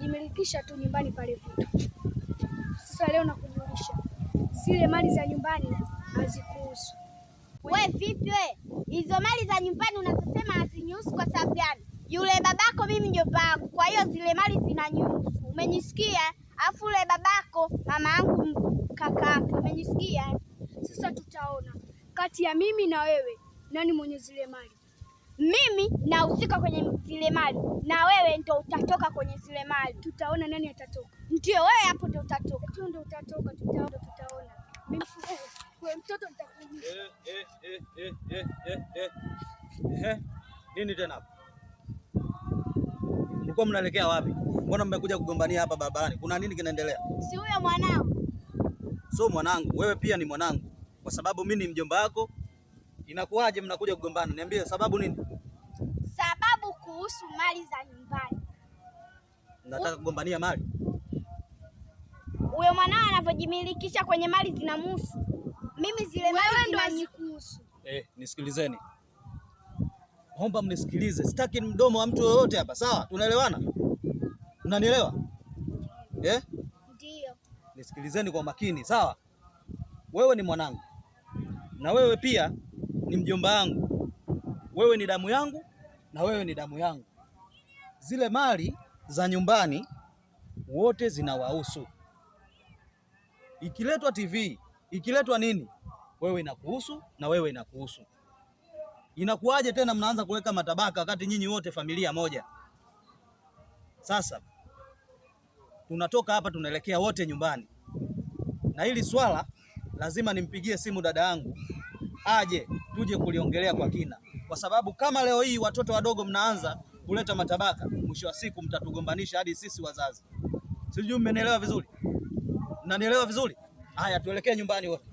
umejimilikisha tu nyumbani pale vitu. Sasa leo nakujulisha, zile mali za nyumbani hazikuhusu. We vipi we? Hizo mali za nyumbani unazosema hazinihusu kwa sababu gani? Yule babako mimi mjomba wangu, kwa hiyo zile mali zinanihusu. Umenisikia? Afu yule babako mama yangu kaka, umenisikia? Sasa tutaona kati ya mimi na wewe nani mwenye zile mali. Mimi nahusika kwenye zile mali na wewe ndo utatoka kwenye zile mali. Tutaona nani atatoka. Ndio wewe hapo ndo utatoka. Tu ndo utatoka, tutaona. Mimi wewe mtoto nitakuuliza. Nini tena hapo? Mlikuwa mnaelekea wapi? Mbona mmekuja kugombania hapa barabarani? Kuna nini kinaendelea? Si huyo mwanao? So mwanangu, wewe pia ni mwanangu. Kwa sababu mimi ni mjomba wako. Inakuwaje mnakuja kugombana? Niambie sababu nini? Sababu kuhusu mali za nyumbani. Nataka kugombania mali? Huyo mwanao anavyojimilikisha kwenye mali zinamhusu. Mimi zile mali ndo hazikuhusu. Nisikilizeni. Naomba mnisikilize. Sitaki mdomo wa mtu yoyote hapa, sawa? Tunaelewana? Unanielewa? Ndio. Nisikilizeni kwa makini, sawa? Wewe ni mwanangu. Na wewe pia ni mjomba wangu. Wewe ni damu yangu na wewe ni damu yangu. Zile mali za nyumbani wote zinawahusu. Ikiletwa TV, ikiletwa nini, wewe inakuhusu na wewe inakuhusu. Inakuwaje tena mnaanza kuweka matabaka wakati nyinyi wote familia moja? Sasa tunatoka hapa tunaelekea wote nyumbani. Na hili swala lazima nimpigie simu dada yangu aje tuje kuliongelea kwa kina, kwa sababu kama leo hii watoto wadogo mnaanza kuleta matabaka, mwisho wa siku mtatugombanisha hadi sisi wazazi. Sijui mmenielewa vizuri? Mnanielewa vizuri? Haya, tuelekee nyumbani wote.